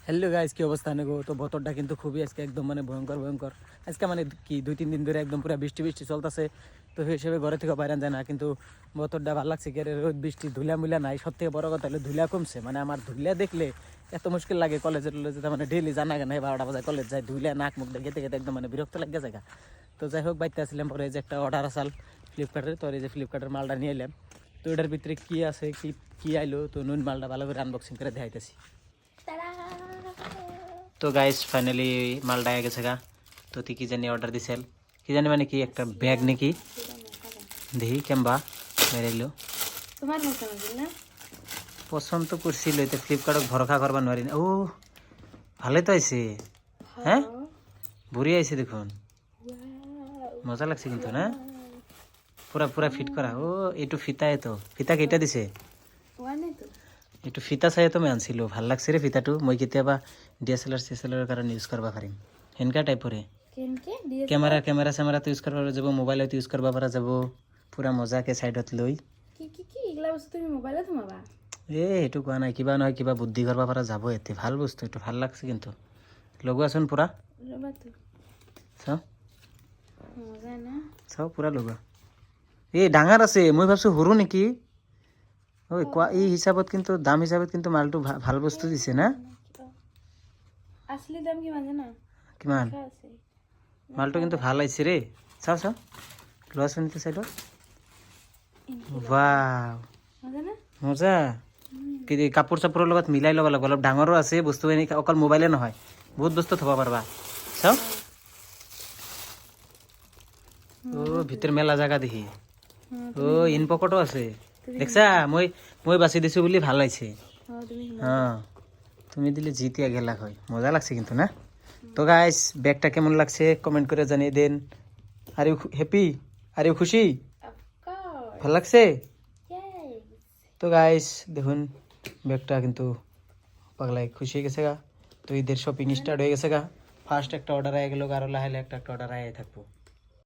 Hello guys, কি অবস্থা নেগো? তো বতরটা কিন্তু খুবই আজকে একদম মানে ভয়ঙ্কর ভয়ঙ্কর। আজকে মানে কি 2-3 দিন ধরে একদম পুরো বৃষ্টি বৃষ্টি চলতেছে। তো সেই হিসেবে ঘরে থেকে বাইরে যায় না, কিন্তু বতরটা ভালো লাগছে। কি রোদ বৃষ্টি ধুলা মুলা নাই। সব থেকে বড় কথা হলো ধুলা কমছে। মানে আমার ধুলা দেখলে এত মুশকিল লাগে কলেজে টলেজে, মানে ডেলি জানা কেন 12টা বাজে কলেজ যায়, ধুলা নাক মুখ গেতে গেতে একদম মানে বিরক্ত লাগে জায়গা। তো যাই হোক, বাইতে আসলাম পরে যে একটা অর্ডার আসাল ফ্লিপকার্টের, তো এই যে ফ্লিপকার্টের মালটা নিয়ে এলাম। তো এটার ভিতরে কী আছে কি আইলো, তো নুন মালটা ভালো করে আনবক্সিং করে দেখাইতেছি। তো গাইস ফাইনালি মালটা আয়া গেছে গা। তো তুই কি জানি অর্ডার দিছিল, কি জানি মানে কি একটা ব্যাগ নাকি, দেখি কেমবা বেরাইলো। তোমার মতো না পছন্দ তো করছিল, এতে ফ্লিপকার্টত ভরসা করবা নোৱাৰি না। ও ভালে তো আইছে, হ্যাঁ ভরি আইছে দেখুন, মজা লাগছে কিন্তু না, পুরা পুরা ফিট করা। ও এইটো ফিতাই তো, ফিতা কেইটা দিছে? এইটো ফিতা চাই তো মই আনছিলো, ভাল লাগছে রে ফিতাটো। মই কেতিয়াবা ডিএসএলআর কাৰণে ইউজ কৰিব পাৰিম, সেনেকা টাইপৰে। কেমেৰা কেমেৰা চেমেৰাটো ইউজ কৰিব যাব, মোবাইলত ইউজ কৰিব পৰা যাব, পুৰা মজাকে চাইডত লৈ। সেইটো কোৱা নাই, কিবা নহয় কিবা বুদ্ধি কৰিব পৰা যাব। এতে ভাল বস্তু, এইটো ভাল লাগছে কিন্তু। লগোৱাচোন পুৰা, চাওঁ চাওঁ পুৰা লগোৱা। এই ডাঙৰ আছে, মই ভাবছো সৰু নেকি। ঐ কোৱা, এই হিচাপত কিন্তু দাম হিচাপত কিন্তু মালটো ভাল বস্তু দিছে না। আসলি দাম কিমান জানা? কিমান? মালটো কিন্তু ভাল আহিছে ৰে। চাওঁ চাওঁ, লোৱাচোন এইটো চাইডত। ৱাও মজা। কি কাপোৰ চাপোৰৰ লগত মিলাই ল'ব লাগিব, অলপ ডাঙৰো আছে বস্তু। এনেকৈ অকল মোবাইলে নহয়, বহুত বস্তু থ'ব পাৰিবা। চাওঁ, অ' ভিতৰ মেলা জাগা দেখি। অ' ইন পকেটো আছে, দেখছা? মই বাছি দিছোঁ বুলি ভাল লাগিছে। হ্যাঁ, তুমি দিলে জিতিয়া গেলা হয়। মজা লাগছে কিন্তু না। তো গাইস, ব্যাগটা কেমন লাগছে কমেন্ট করে জানিয়ে দেন। Are you happy? Are you খুশি? ভাল লাগছে? তো গাইস দেখুন, ব্যাগটা কিন্তু পাগলাই খুশি হয়ে গেছে গা। তো ঈদের শপিং স্টার্ট হয়ে গেছে গা। ফার্স্ট একটা অর্ডার আয়ে গেল, আরো লাহে লাহে একটা অর্ডার আয়ে থাকবো।